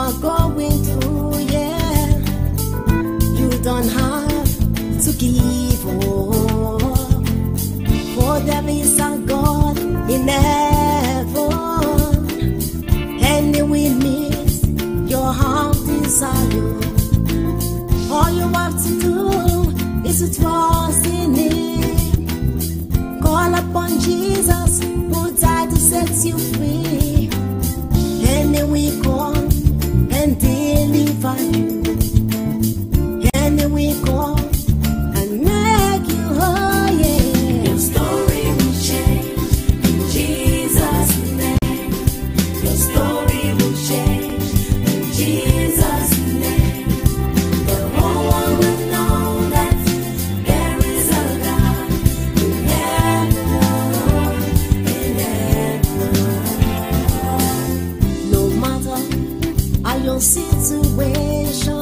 are going through, yeah, you don't have to give up, for there is a God in heaven, and He will meet your heart desire. All you have to do is to trust in Him. Call upon Jesus, who died to set you free, and He will come and deliver you, and He will come and make you whole, yeah. Your story will change in Jesus' name. Your story will change in Jesus' name. The whole world will know that there is a God in heaven, No matter your situation,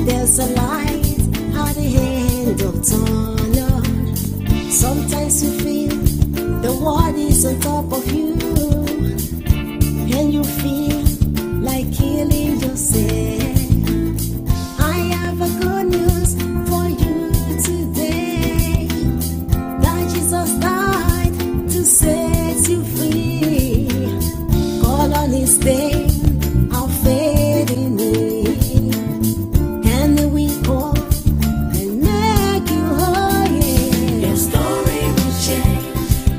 there's a light at the end of tunnel. Sometimes you feel the world is on top of you, and you feel like killing yourself. I have a good news for you today, that Jesus died to set you free. Call on His name, I'll fade in it, and He will come and make you whole, yeah. Your story will change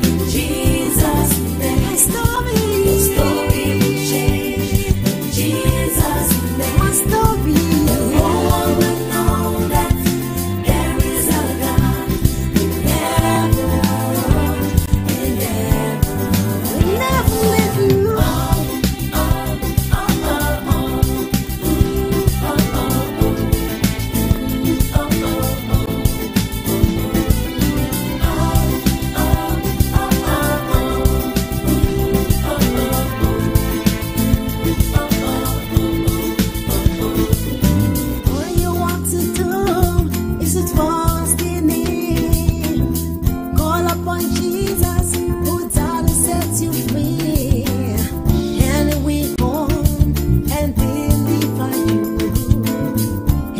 in Jesus' name. My story, Your story will change in Jesus' name. my story, The whole world will know that there is a God in heaven, will never leave you. All you want to do is to trust in Him. Call upon Jesus, who died to set you free, and He will come and deliver you,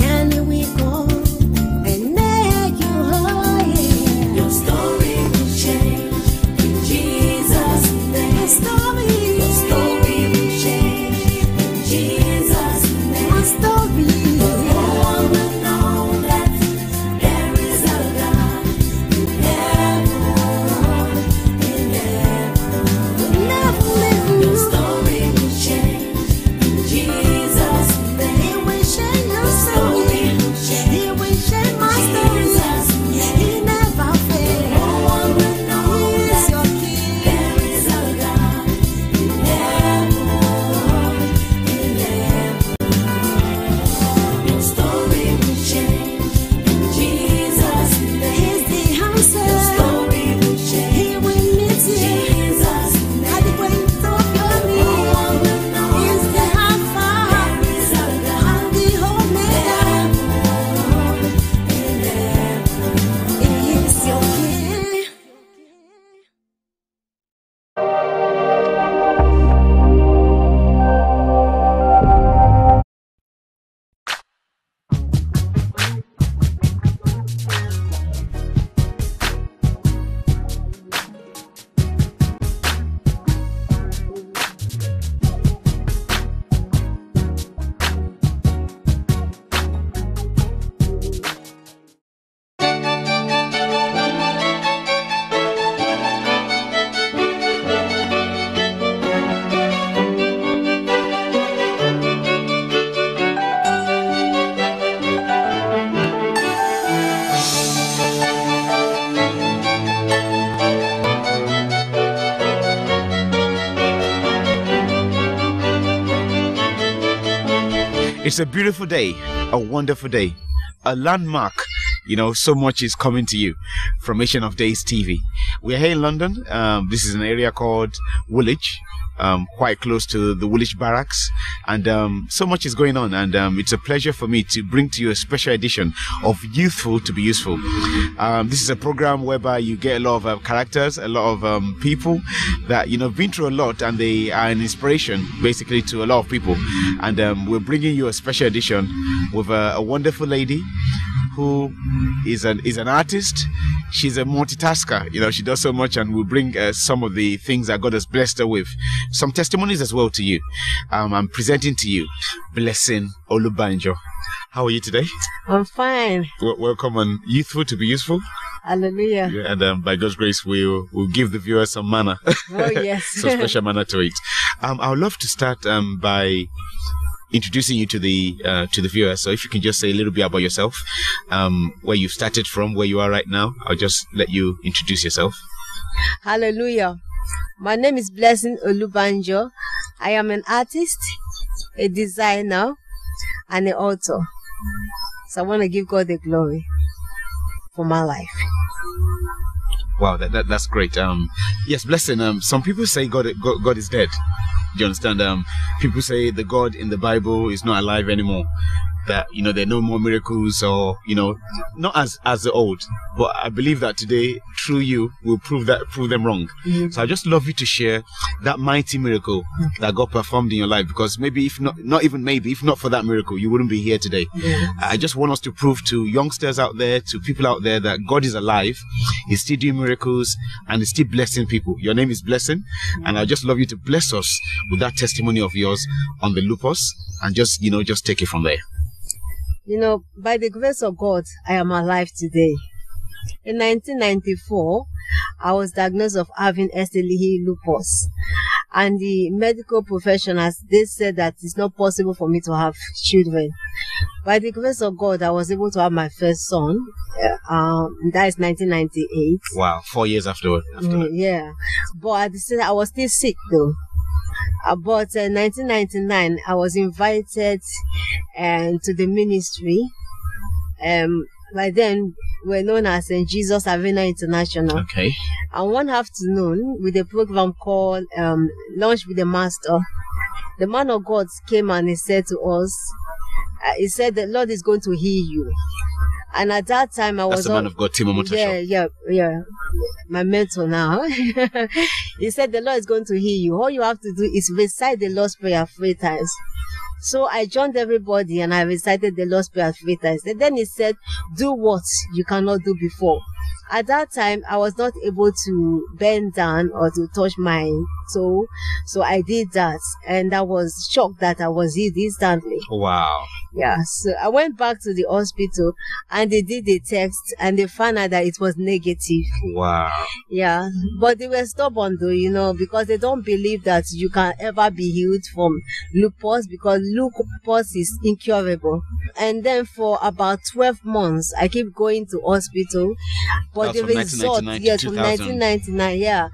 and He will come and make you whole, yeah. Your story will change in Jesus' name. My story, Your story will change in Jesus' name. my story, The whole world will know that there is a God in heaven, will never leave Your you. story will change in Jesus' He name. will change your story. He will change my story. He never The fails. whole world will know He is that your King. there is a God in heaven, Your story will change in Jesus' name. He's the answer. Your story will change He will meet in you Jesus' name. at the point of your The whole world need. will know He's the that Alpha there is a God and the Omega. He is your King. It's a beautiful day, a wonderful day, a landmark so much is coming to you from Ancient of Days TV. We're here in London. This is an area called Woolwich, quite close to the Woolwich Barracks, and so much is going on, and it's a pleasure for me to bring to you a special edition of Youthful to be Useful. This is a program whereby you get a lot of characters, a lot of people that have been through a lot, and they are an inspiration basically to a lot of people. And we're bringing you a special edition with a wonderful lady who is an artist. She's a multitasker. She does so much, and we'll bring some of the things that God has blessed her with, some testimonies as well to you. I'm presenting to you Blessing Olubanjo. How are you today? I'm fine. Welcome on Youthful to be Useful. Hallelujah. Yeah, and by God's grace, we'll give the viewers some manna. Oh, yes. Some special manna to it. I would love to start by introducing you to the viewers. So if you can just say a little bit about yourself, where you started from, where you are right now. I'll just let you introduce yourself. Hallelujah. My name is Blessing Olubanjo. I am an artist, a designer, and an author. So I want to give God the glory for my life. Wow, that's great. Yes, Blessing. Some people say God is dead. Do you understand? People say the God in the Bible is not alive anymore. That there are no more miracles, or not as the old. But I believe that today, through you, will prove them wrong. Mm-hmm. So I just love you to share that mighty miracle that God performed in your life. Because maybe if not for that miracle, you wouldn't be here today. Yes. I just want us to prove to youngsters out there, to people out there, that God is alive. He's still doing miracles, and He's still blessing people. Your name is Blessing, and I just love you to bless us with that testimony of yours on the lupus, and just take it from there. By the grace of God, I am alive today. In 1994, I was diagnosed of having SLE lupus. And the medical professionals, they said that it's not possible for me to have children. By the grace of God, I was able to have my first son. That is 1998. Wow, 4 years after. Yeah. But at the same time, I was still sick though. But in 1999, I was invited to the ministry. By then, we're known as St. Jesus Arena International. Okay. And one afternoon, with a program called Lunch with the Master, the man of God came and he said to us, he said, the Lord is going to heal you. And at that time, That's the man of God, Timo Motosho. Yeah. My mentor now. He said, the Lord is going to heal you. All you have to do is recite the Lord's Prayer 3 times. So I joined everybody and I recited the Lord's Prayer 3 times. And then he said, do what you cannot do before. At that time, I was not able to bend down or to touch my toe. So I did that. And I was shocked that I was healed instantly. Wow. Yeah, so I went back to the hospital and they did the test and they found out that it was negative. Wow. Yeah, but they were stubborn though, because they don't believe that you can ever be healed from lupus, because lupus is incurable. And then for about 12 months, I keep going to hospital. But the result, yes, from 1999,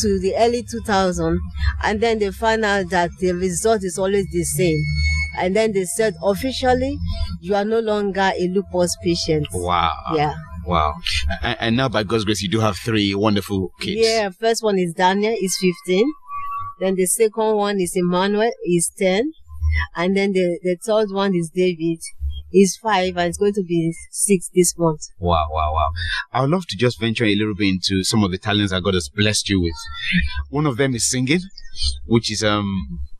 to the early 2000, and then they found out that the result is always the same. And then they said, officially, you are no longer a lupus patient. Wow. Yeah. Wow. And now, by God's grace, you do have 3 wonderful kids. Yeah, first one is Daniel, he's 15. Then the second one is Emmanuel, he's 10. And then the third one is David. He's 5 and it's going to be 6 this month. Wow. I would love to just venture a little bit into some of the talents that God has blessed you with. One of them is singing, which is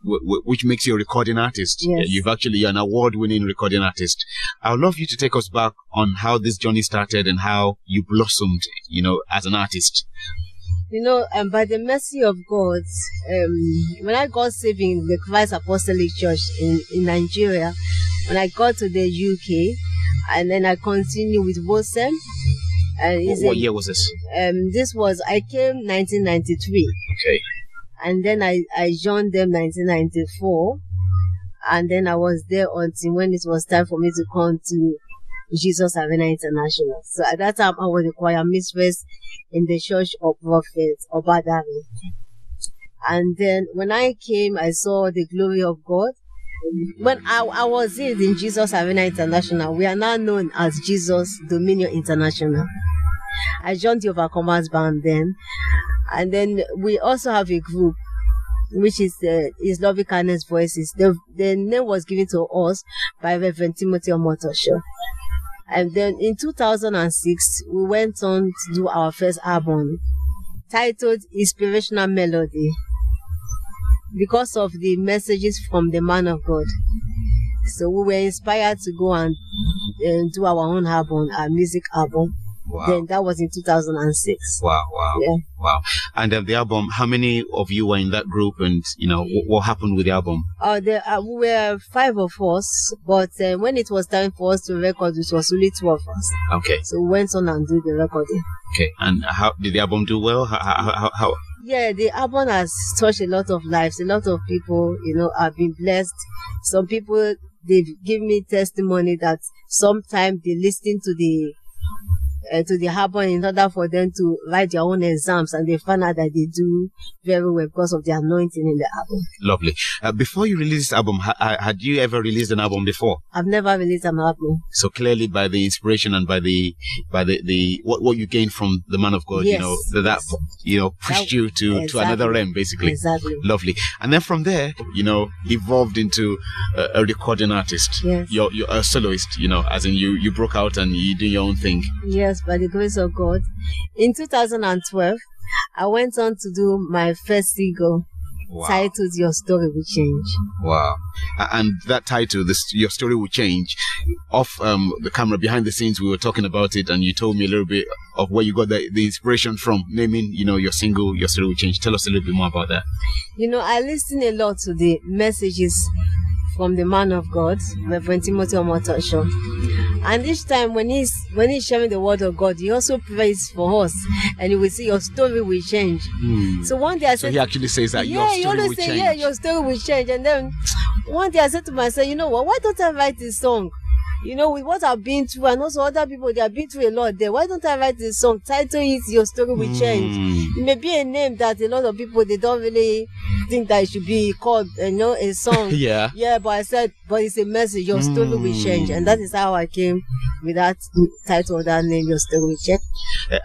which makes you a recording artist. Yes. You're an award-winning recording artist. I would love you to take us back on how this journey started and how you blossomed, as an artist. By the mercy of God, when I got saved in the Christ Apostolic Church in Nigeria, when I got to the UK, and then I continued with WOSEM. What year was this? I came 1993. Okay. And then I joined them 1994. And then I was there until when it was time for me to come to Jesus Arena International. So at that time, I was the choir mistress in the Church of Prophets, Obadari. And then when I came, I saw the glory of God. when I was in Jesus Arena International, we are now known as Jesus Dominion International. I joined the Overcomers band then, and then we also have a group which is His Loving Kindness Voices. The name was given to us by Reverend Timothy Omotosho. And then in 2006, we went on to do our first album titled Inspirational Melody, because of the messages from the man of God. So we were inspired to go and do our own album, our music album. Wow. Then that was in 2006. Wow. Yeah. Wow. And the album, how many of you were in that group, and what happened with the album? We were 5 of us, but when it was time for us to record, it was only 2 of us. Okay. So we went on and did the recording. Okay. And how did the album do? Well, how? Yeah, the album has touched a lot of lives. A lot of people, have been blessed. Some people, they've given me testimony that sometimes they listen to the album in order for them to write their own exams, and they find out that they do very well because of the anointing in the album. Lovely. Before you released this album, had you ever released an album before? I've never released an album. So clearly, by the inspiration and by the what you gained from the man of God, Yes. that pushed you to another realm, basically. Exactly. Lovely. And then from there, evolved into a recording artist. Yes. You're a soloist, as in you broke out and you do your own thing. Yes, by the grace of God. In 2012, I went on to do my first single, titled Your Story Will Change. Wow. And that title, Your Story Will Change, off the camera, behind the scenes, we were talking about it, and you told me a little bit of where you got the inspiration from, naming, your single, Your Story Will Change. Tell us a little bit more about that. I listen a lot to the messages from the man of God, Reverend Timothy Omotosho. And each time when he's sharing the word of God, he also prays for us, and you will see your story will change. So one day I said, so he actually says that your story will change. Yeah, your story will change. And then one day I said to myself, why don't I write this song? With what I've been through, and also other people, they have been through a lot there. Why don't I write this song? Title it Your Story Will Change. It may be a name that a lot of people, they don't really think that it should be called, a song. Yeah. Yeah, but I said, but it's a message. Your story will change. And that is how I came with that title, that name, Your Story Will Change.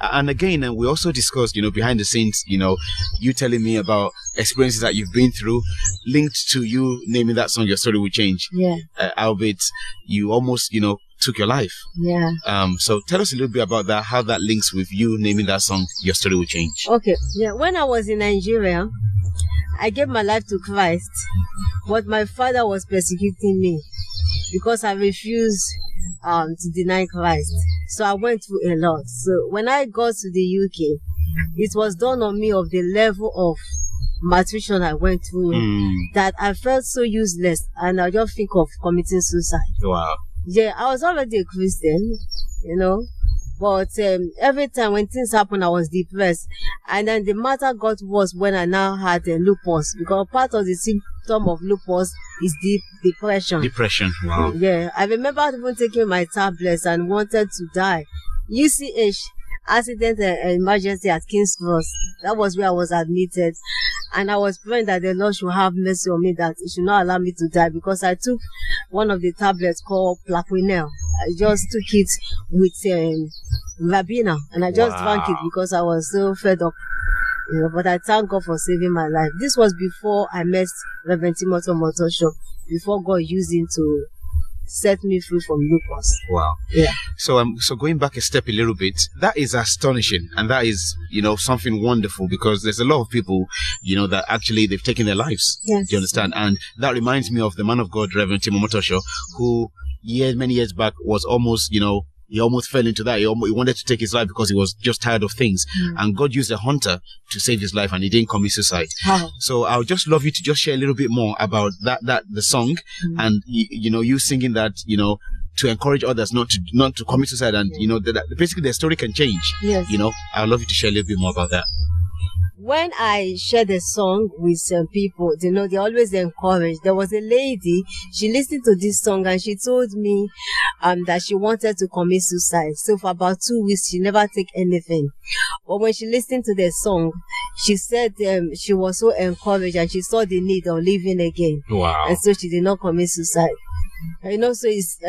And again, we also discussed, behind the scenes, you telling me about experiences that you've been through, linked to you naming that song, Your Story Will Change. Yeah. Albeit you almost, took your life. Yeah. So tell us a little bit about that, how that links with you naming that song, Your Story Will Change. Okay. Yeah. When I was in Nigeria, I gave my life to Christ, but my father was persecuting me because I refused to deny Christ. So I went through a lot. So when I got to the UK, it was done on me of the level of malnutrition I went through that I felt so useless, and I just think of committing suicide. Wow. Yeah, I was already a Christian, but every time when things happen, I was depressed. And then the matter got worse when I now had lupus, because part of the symptom of lupus is depression. Depression, wow. Yeah, I remember even taking my tablets and wanted to die. UCH, accident and emergency at King's Cross. That was where I was admitted. And I was praying that the Lord should have mercy on me, that He should not allow me to die, because I took one of the tablets called Plaquenil. I just took it with Rabina, and I just drank it because I was so fed up. But I thank God for saving my life. This was before I met Reverend Timothy Omotosho, before God used him to set me free from lupus. Wow. Yeah. So going back a step a little bit, that is astonishing, and that is, something wonderful, because there's a lot of people, that actually they've taken their lives. Yes. Do you understand? And that reminds me of the man of God, Reverend Timothy Omotosho, who many years back was almost, he almost fell into that. He wanted to take his life because he was just tired of things. And God used a hunter to save his life, and he didn't commit suicide. Wow. So I would just love you to just share a little bit more about the song, and you singing that, to encourage others not to commit suicide, and that basically their story can change. Yes. I'd love you to share a little bit more about that. when I shared a song with some people, they always encourage. There was a lady, she listened to this song and she told me that she wanted to commit suicide. So for about 2 weeks, she never take anything. But when she listened to the song, she said she was so encouraged and she saw the need of living again. Wow. And so she did not commit suicide. So it's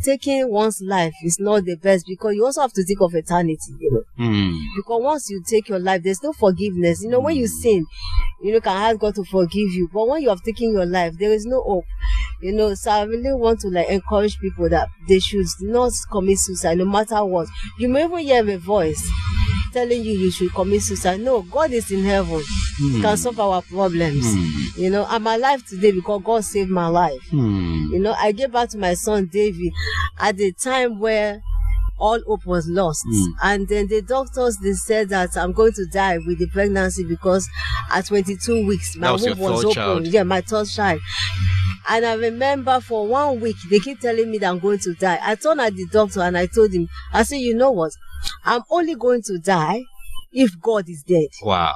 taking one's life is not the best, because you also have to think of eternity, because once you take your life, there's no forgiveness. When you sin, can ask God to forgive you, but when you have taken your life, there is no hope. So I really want to encourage people that they should not commit suicide no matter what. You may even hear a voice telling you should commit suicide. No, God is in heaven. He can solve our problems. I'm alive today because God saved my life. I gave back to my son David at the time where all hope was lost. And then the doctors, they said that I'm going to die with the pregnancy, because at 22 weeks my womb was open. Child. Yeah, my third child. And I remember for 1 week they keep telling me that I'm going to die. I turned at the doctor and I told him, I said, you know what, I'm only going to die if God is dead. Wow.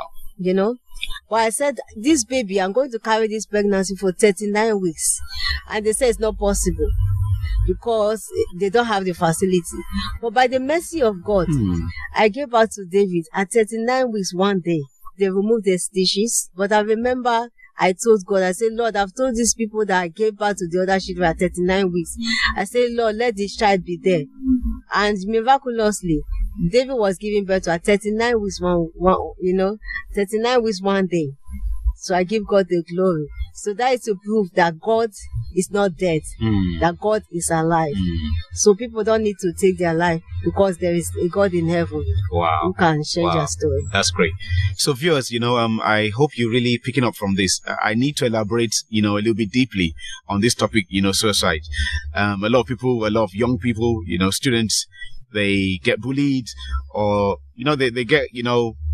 But I said, this baby, I'm going to carry this pregnancy for 39 weeks. And they said it's not possible because they don't have the facility. But by the mercy of God, I gave birth to David at 39 weeks one day. They removed the stitches. But I remember I told God, I said, Lord, I've told these people that I gave birth to the other children at 39 weeks. I said, Lord, let this child be there. And miraculously, David was giving birth to at 39 weeks 39 weeks one day. So I give God the glory. So that is to prove that God is not dead, that God is alive. So people don't need to take their life, because there is a God in heaven who can change their story. That's great. So viewers, I hope you're really picking up from this. I need to elaborate, a little bit deeply on this topic, suicide. A lot of people, a lot of young people, students, they get bullied, or, they get,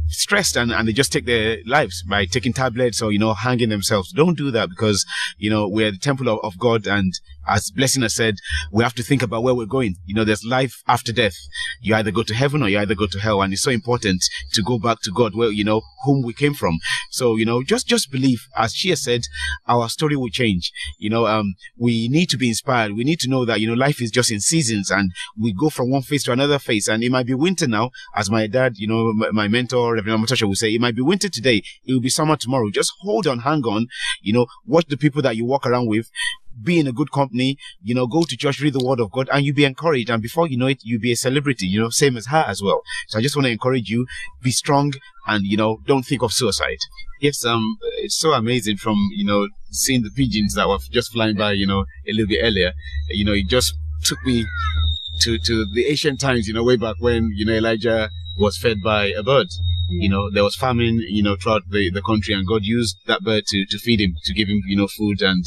stressed and they just take their lives by taking tablets or, hanging themselves. Don't do that, because, we're the temple of God, and as Blessing has said, we have to think about where we're going. There's life after death. You either go to heaven or you either go to hell, and it's so important to go back to God, where, whom we came from. So, just believe, as she has said, our story will change. We need to be inspired. We need to know that, life is just in seasons, and we go from one phase to another phase, and it might be winter now, as my dad, my mentor, Reverend Amatosha, will say, it might be winter today, it will be summer tomorrow. Just hold on, hang on, watch the people that you walk around with, be in a good company, go to church, read the word of God, and you'll be encouraged. And before you know it, you'll be a celebrity, same as her as well. So I just want to encourage you, be strong, and, don't think of suicide. Yes, it's so amazing from, seeing the pigeons that were just flying by, a little bit earlier. It just took me to the ancient times, way back when, Elijah was fed by a bird. There was famine, throughout the country, and God used that bird to feed him, to give him, food, and,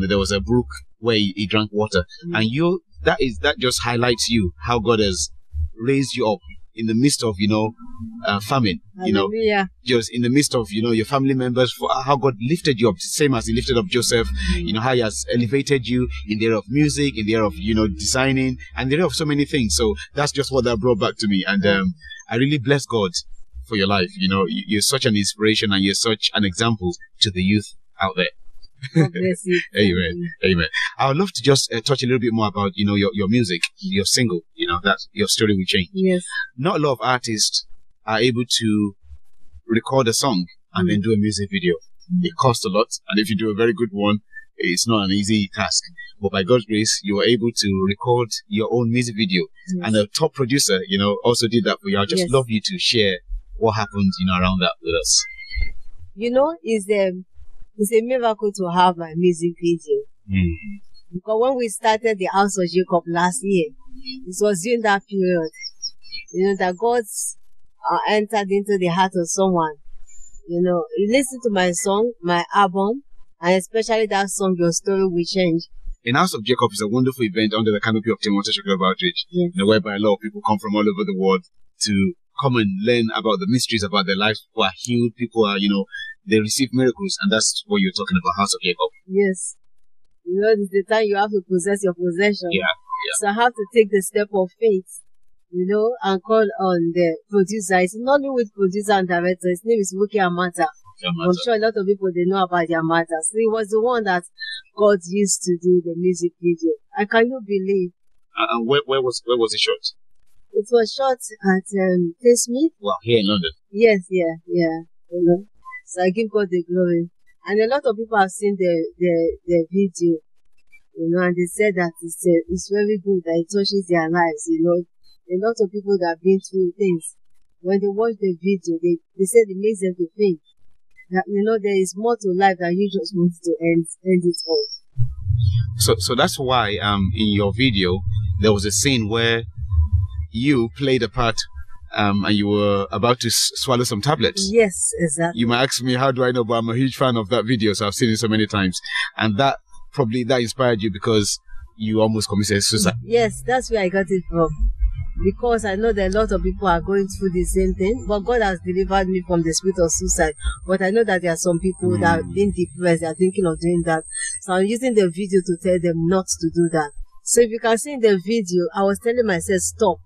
there was a brook where he drank water. And that just highlights you, how God has raised you up in the midst of, famine, just in the midst of, your family members, for how God lifted you up, same as he lifted up Joseph, how he has elevated you in the area of music, in the area of, designing, and the area of so many things. So that's just what that brought back to me. And I really bless God for your life. You're such an inspiration, and you're such an example to the youth out there. God bless you. Amen. Amen. I would love to just touch a little bit more about, your music, your single, that your story will change. Yes. Not a lot of artists are able to record a song and then do a music video. It costs a lot, and if you do a very good one, it's not an easy task. But by God's grace, you were able to record your own music video. Yes. And a top producer, also did that for you. I just love you to share what happened, around that with us. It's a miracle to have my music video. Because when we started the House of Jacob last year, it was during that period, that God entered into the heart of someone. He listened to my song, my album, and especially that song, Your Story Will Change. In House of Jacob is a wonderful event under the canopy of Timothy Global Outreach, whereby a lot of people come from all over the world to come and learn about the mysteries about their lives. People are healed, people are, they receive miracles, and that's what you're talking about, House of Jacob. Yes. It's the time you have to possess your possession. Yeah. So I have to take the step of faith, you know, and call on the producer. It's not Nollywood producer and director. His name is Wuki Amata. I'm sure a lot of people, they know about Yamata. So he was the one that God used to do the music video. And can you believe? And where was it shot? It was shot at Smith. Well, here in London. Yes, yeah. You know. So I give God the glory. And a lot of people have seen the video, you know, and they said that it's very good, that it touches their lives, you know. A lot of people that have been through things, when they watch the video, they said it makes them to think that, you know, there is more to life than you just want to end it all. So that's why in your video there was a scene where you played a part and you were about to swallow some tablets. Yes, exactly. You might ask me, how do I know? But I'm a huge fan of that video, so I've seen it so many times. And that inspired you because you almost committed suicide. Yes, that's where I got it from. Because I know that a lot of people are going through the same thing, but God has delivered me from the spirit of suicide. But I know that there are some people that are being depressed, they are thinking of doing that. So I'm using the video to tell them not to do that. So if you can see in the video, I was telling myself, stop.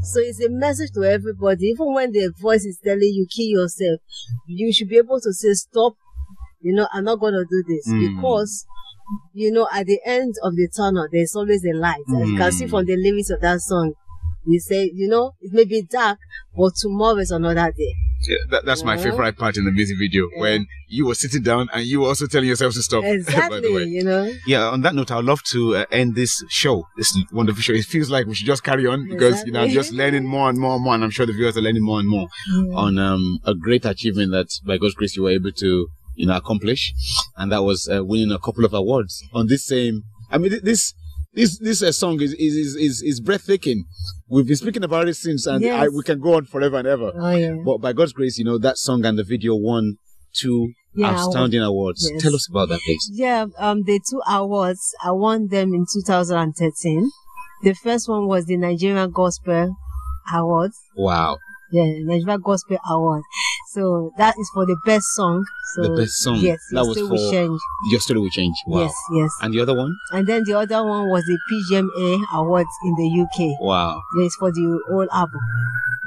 So it's a message to everybody. Even when the voice is telling you, kill yourself, you should be able to say, stop, you know, I'm not going to do this. Because, you know, at the end of the tunnel, there's always a light. As you can see from the lyrics of that song, you say, you know, it may be dark, but tomorrow is another day. Yeah, that's my favorite part in the music video, when you were sitting down and you were also telling yourself to stop. Exactly, by the way. You know. Yeah, on that note, I'd love to end this show, this wonderful show. It feels like we should just carry on because, you know, I'm just learning more and more and more, and I'm sure the viewers are learning more and more on a great achievement that, by God's grace, you were able to, you know, accomplish, and that was winning a couple of awards on this same. I mean, this song is breathtaking. We've been speaking about it since, and we can go on forever and ever. Oh, yeah. But by God's grace, you know, that song and the video won 2 outstanding awards. Yes. Tell us about that, please. Yeah, the 2 awards, I won them in 2013. The first one was the Nigerian Gospel Award. Wow. Yeah, Nigerian Gospel Award. So that is for the best song. So the best song. Yes, that was Story for Will Change. Your Story Will Change. Wow. Yes. And the other one? And then the other one was the PGMA Awards in the UK. Wow. Yes, for the whole album.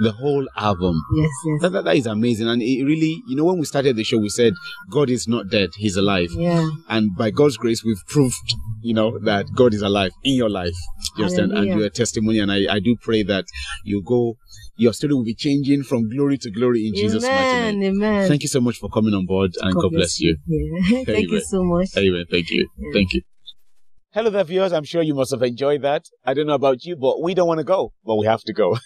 The whole album. Yes. That is amazing. And it really, you know, when we started the show, we said, God is not dead, He's alive. Yeah. And by God's grace, we've proved, you know, that God is alive in your life. You understand? And you're a testimony. And I do pray that your story will be changing from glory to glory in Jesus' mighty name. Amen. Thank you so much for coming on board, and God bless you. Yeah. Thank you so much. Amen. Thank you. Yeah. Thank you. Hello there, viewers. I'm sure you must have enjoyed that. I don't know about you, but we don't want to go, but we have to go.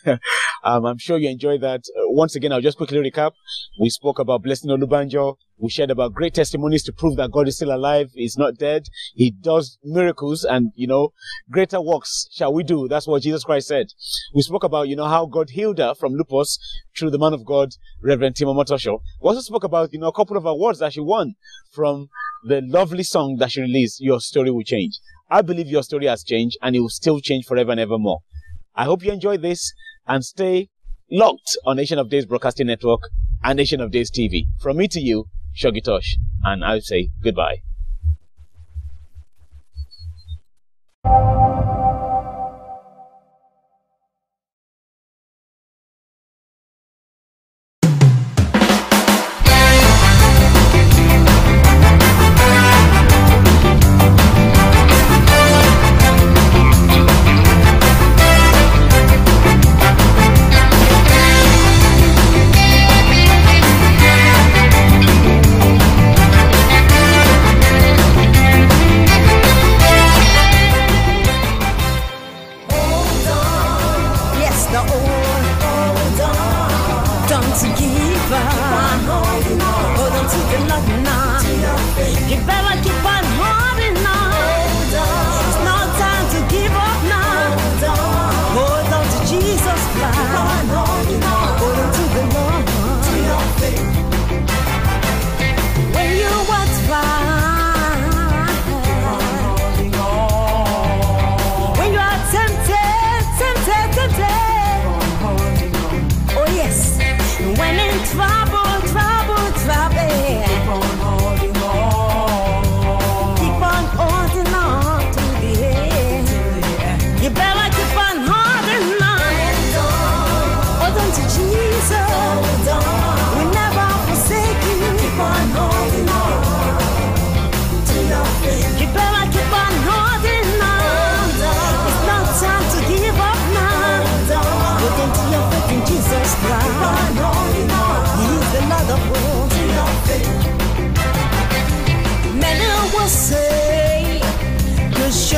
I'm sure you enjoyed that. Once again, I'll just quickly recap. We spoke about blessing Olubanjo. We shared about great testimonies to prove that God is still alive. He's not dead. He does miracles, and, you know, greater works shall we do. That's what Jesus Christ said. We spoke about, you know, how God healed her from lupus through the man of God, Reverend Timo Motosho. We also spoke about, you know, a couple of awards that she won from the lovely song that she released, Your Story Will Change. I believe your story has changed, and it will still change forever and ever more. I hope you enjoyed this, and stay locked on Nation of Days Broadcasting Network and Nation of Days TV. From me to you, Shogitosh, and I'll say goodbye.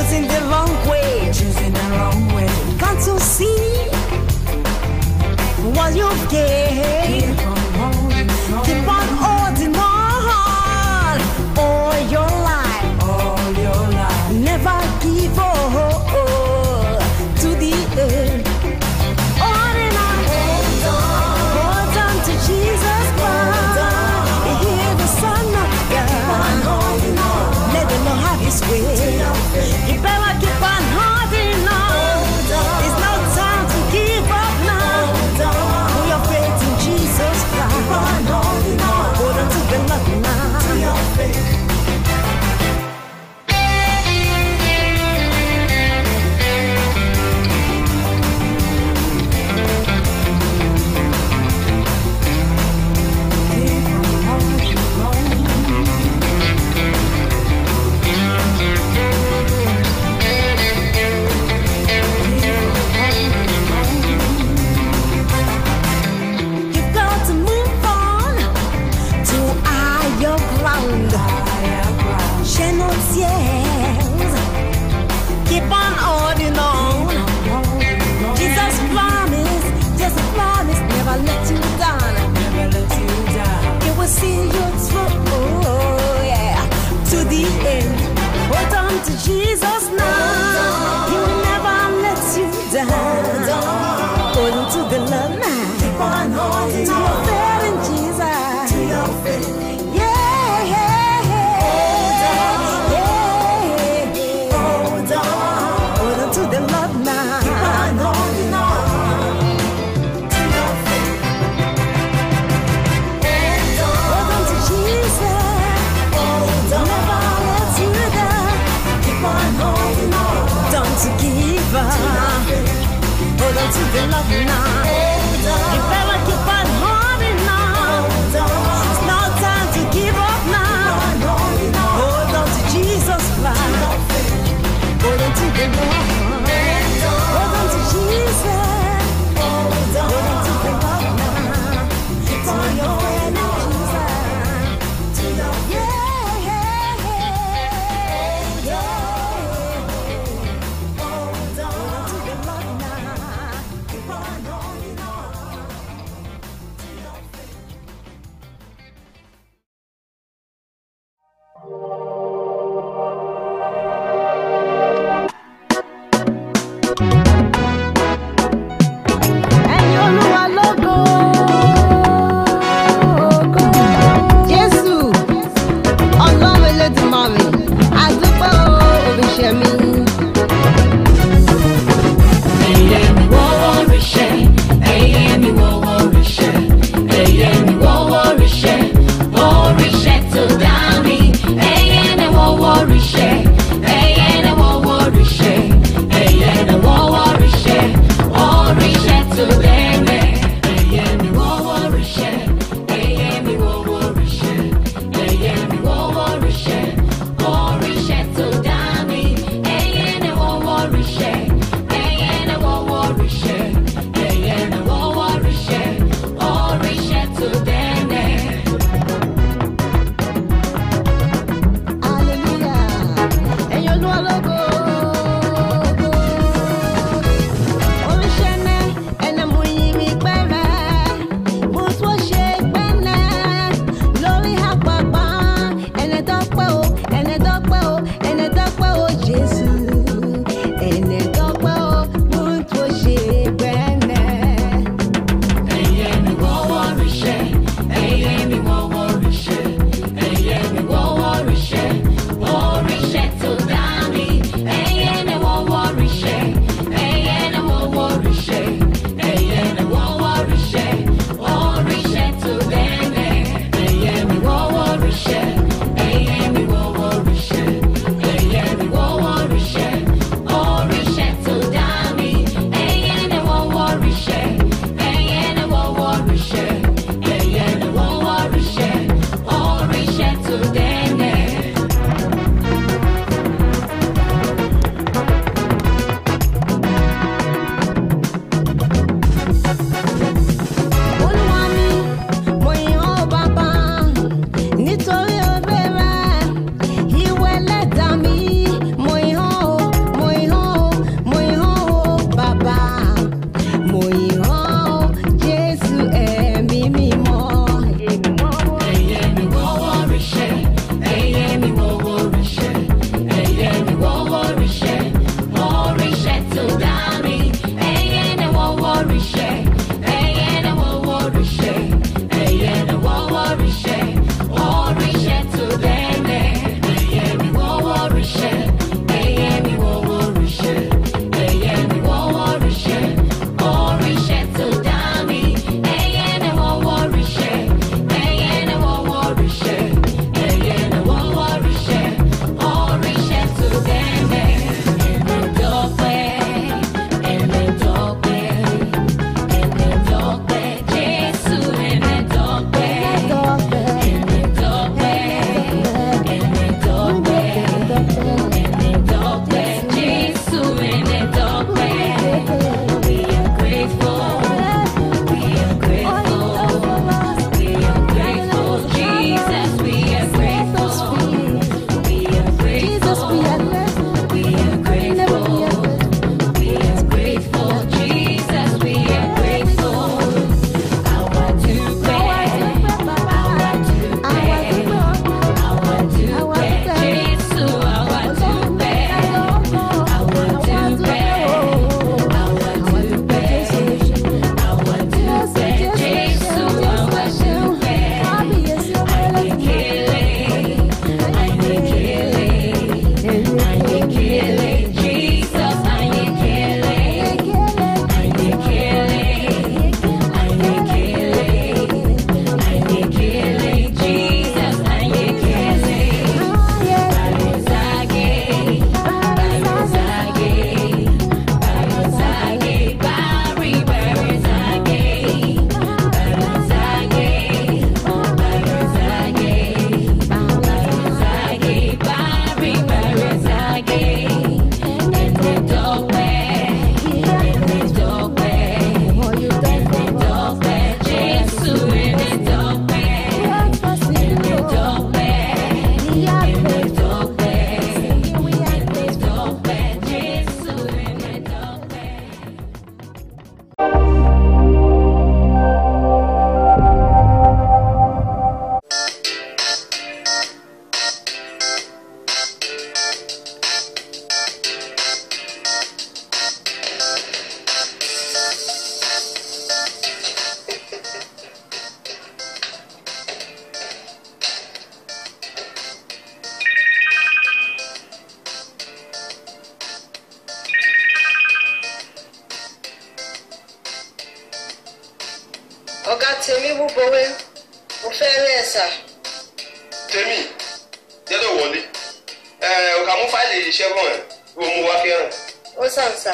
choosing the wrong way. choosing the wrong way. Can't you see what you've gained? Keep on holding on. Keep on holding on all your life. All your life. Never give up to the end. Holding on, hold on to Jesus Christ. Hear the Son of God. Let the Lord have His way. You better keep on holding on. It's no time to give up now. Put your faith in Jesus Christ. Hold on to the Lord now. You've got to move on to higher ground. Share no tears. Keep on holding on. Jesus promised, just a promise, never let you down. Never let you down. He will see you through, yeah, to the end. Hold on to Jesus now. He will never let you down. Hold on to the Lord now. Keep on holding To your on. faith in Jesus. To your faith. Yeah, yeah, Hold on. hold on to the Lord now. Keep on holding on. To your faith. Hold on to Jesus. Hold on. Never let you down. Keep on holding on. Don't you give up. Hold on to the Lord now. You better keep on holding on. It's no time to give up now. Hold on to Jesus Christ. Hold on to the Lord. Hold on to Jesus. Hold on to the Lord now. It's all your friend in Jesus. Yeah, yeah, yeah. Hold on to the Lord now. Keep on holding on. Ẹ̀yin Olúwa lógo. Jésù, Ọlọ́run Elédùmarè, a dúpẹ́ o, oríṣẹ́ mi. Ẹyẹ mi wọ́wọ́ ríṣẹ́, ẹyẹ mi wọ́wọ́ ríṣẹ́, ẹyẹ mi wọ́wọ́ ríṣẹ́, oríṣẹ́ tó dá mi. Ẹyẹ mi wọ́wọ́ ríṣẹ́, ẹyẹ mi wọ́wọ́ ríṣẹ́, ẹyẹ mi wọ́wọ́ ríṣẹ́, oríṣẹ́ tó dẹ́rẹ́. Ẹyẹ mi wọ́wọ́ ríṣẹ́, ẹyẹ mi wọ́wọ́ ríṣẹ́, ẹyẹ mi wọ́wọ́ ríṣẹ́, oríṣẹ́ tó dá mi. Ẹyẹ mi wọ́wọ́ ríṣẹ́, ẹyẹ mi wọ́wọ́ ríṣẹ́, ẹyẹ mi wọ́wọ́ ríṣẹ́, oríṣẹ́ tó dẹ́rẹ́. Hallelujah. Ẹ̀yin Olúwa lógo. Oríṣẹ́ náà, ẹnà mú yín mi pẹ́rẹ́. Mo tún ṣe gbẹ́nẹ́ lórí àpapọ̀. Ẹnẹ dọ́pẹ́ o, ẹnẹ dọ́pẹ́ o, ẹnẹ dọ́pẹ́ o, Jésù. Ẹnẹ Ọ̀gá Tèmi Wúbọ̀wé, mo fẹ́ rí ẹ sà. Tèmi, jẹ́ ló wọlé. Ọ̀gá mú fáìlì iṣẹ́ bọ̀ ẹ̀, wo mú wá kẹ́rùn. Ó sàn sà.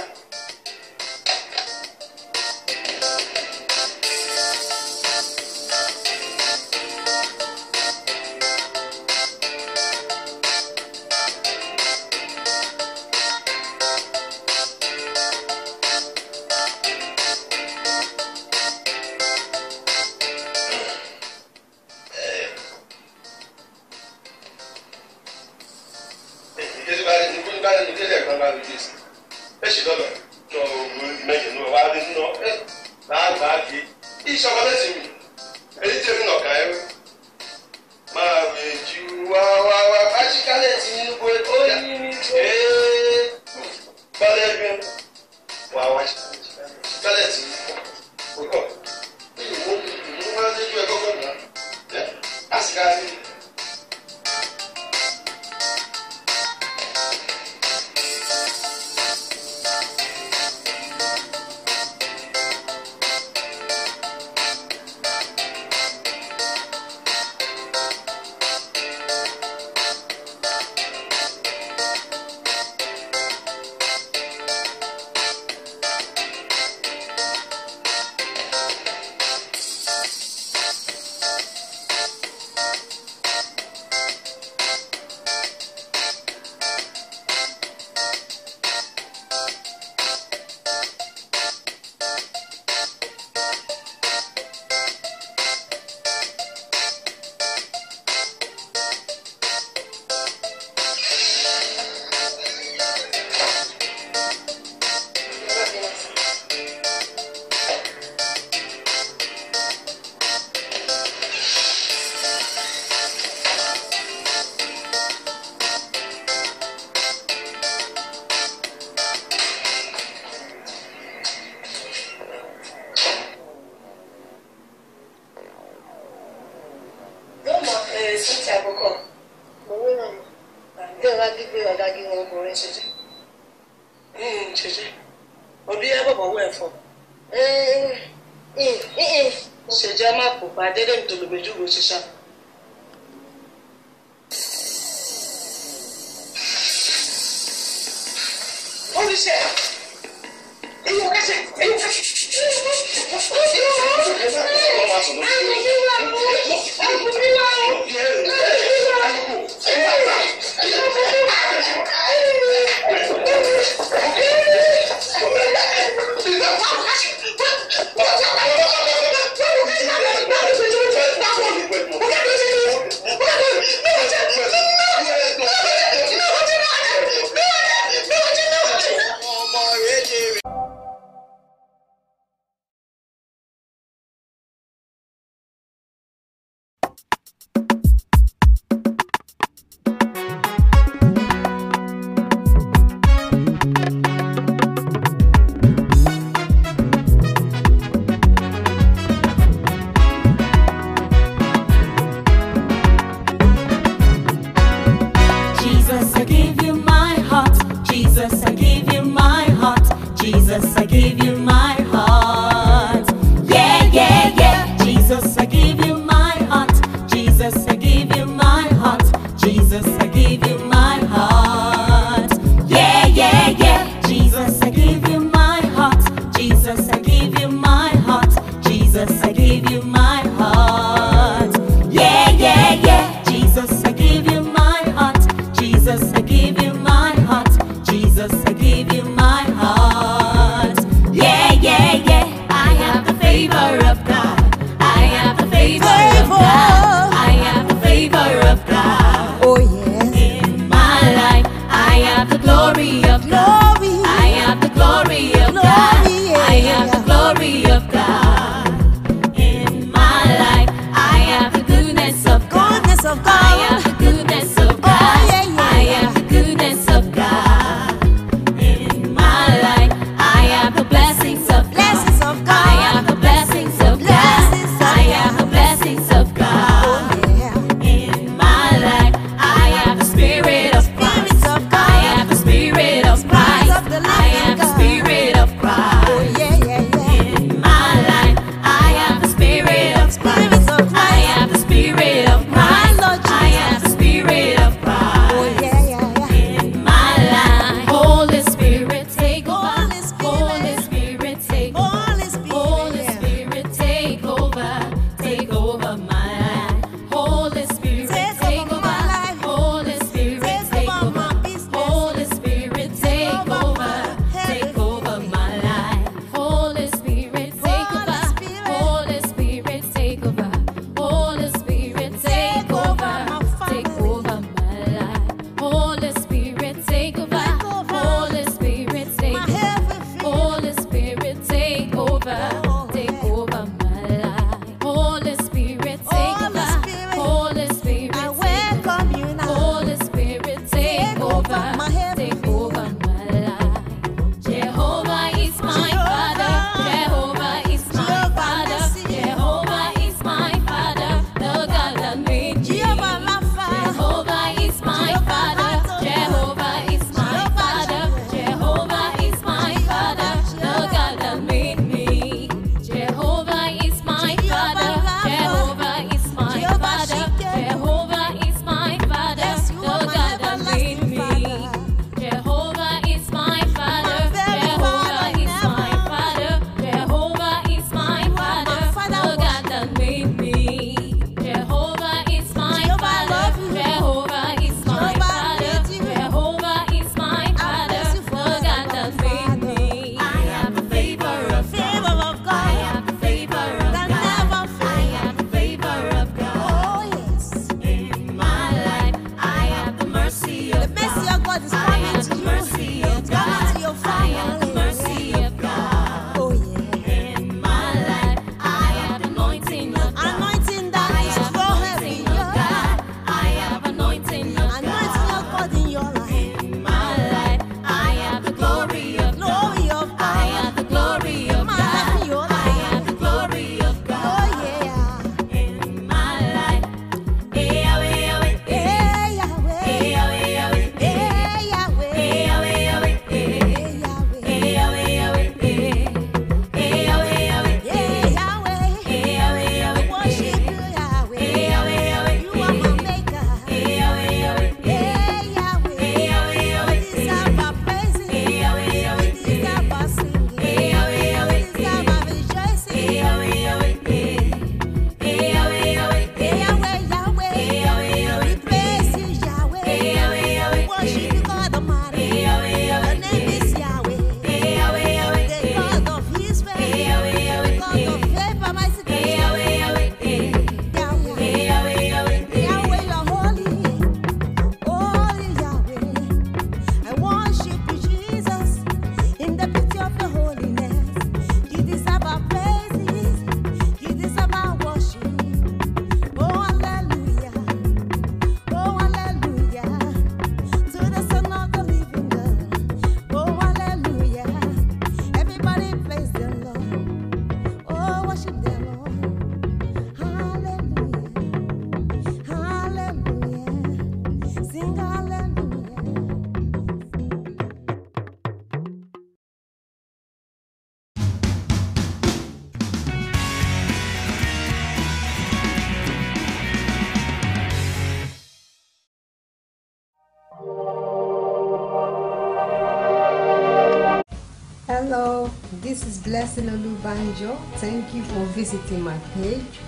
Hello, this is Blessing Olubanjo. Thank you for visiting my page.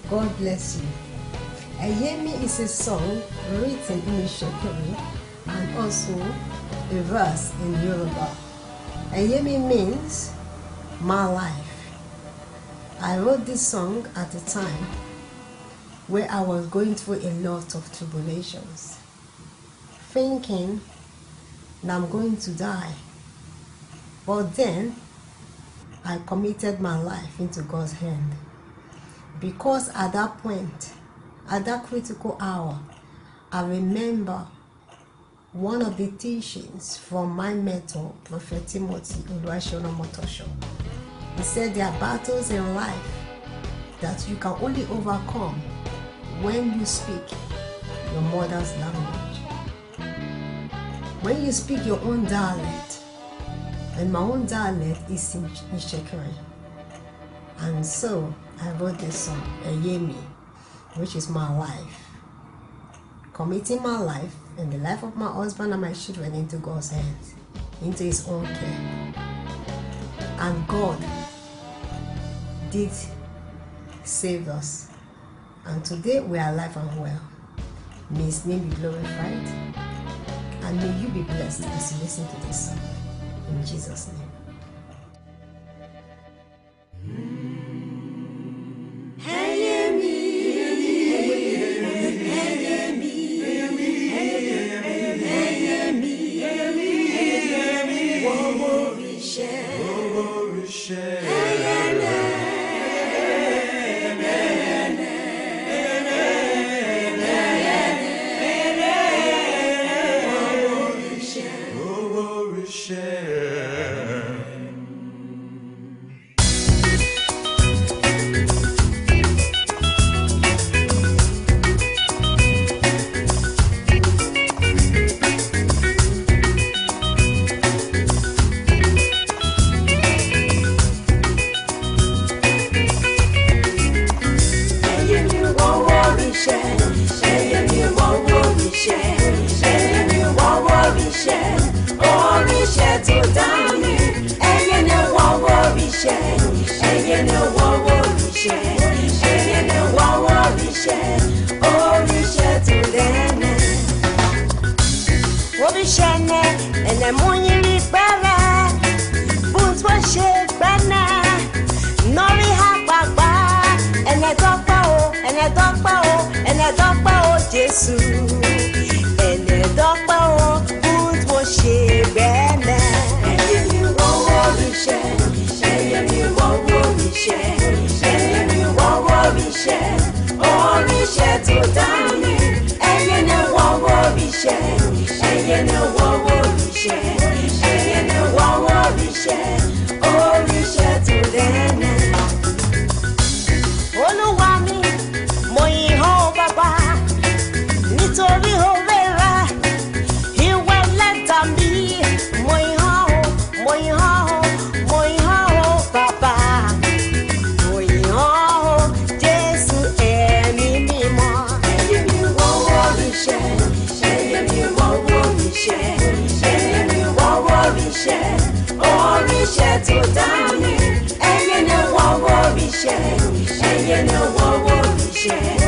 God bless you. Eyemi is a song written in Ishekiri and also a verse in Yoruba. Eyemi means my life. I wrote this song at a time where I was going through a lot of tribulations, thinking that I'm going to die. But then I committed my life into God's hand, because at that point, at that critical hour, I remember one of the teachings from my mentor, Prophet Timothy Olubanjo. He said there are battles in life that you can only overcome when you speak your mother's language, when you speak your own dialect. And my own dialect is in Ishekiri. And so I wrote this song, Eyemi, which is my life. Committing my life and the life of my husband and my children into God's hands, into His own care. And God did save us. And today we are alive and well. May His name be glorified. And may you be blessed as you listen to this song. In Jesus' name. Jésù ẹnẹ dọ́pẹ́ o fún tó ṣe bẹ́ẹ̀ náà. Ẹyẹ mi wọ́wọ́ mi ṣẹ́, ẹyẹ mi wọ́wọ́ mi ṣẹ́, ẹyẹ mi wọ́wọ́ mi ṣẹ́, oríṣẹ́ tó dá mi. Ẹyẹ ni wọ́wọ́ mi ṣẹ́, ẹyẹ ni wọ́wọ́ mi ṣẹ́, ẹyẹ ni wọ́wọ́ mi ṣẹ́, oríṣẹ́ tó dá mi. Olúwa mi, mo yìn ọ́ bàbá. Nítorí òwe rẹ̀, ìwé lẹ́tà mi, mo yìn ọ́, mo yìn ọ́, mo yìn ọ́ bàbá. Mo yìn ọ́ Jésù ẹ̀mí mímọ́. Ẹyẹ mi wọ́wọ́ mi ṣẹ́, ẹyẹ mi wọ́wọ́ mi ṣẹ́, ẹyẹ mi wọ́wọ́ mi ṣẹ́, oríṣẹ́ tó dá mi. Ẹyẹ ni wọ́wọ́ mi ṣẹ́, ẹyẹ ni wọ́wọ́ mi ṣẹ́.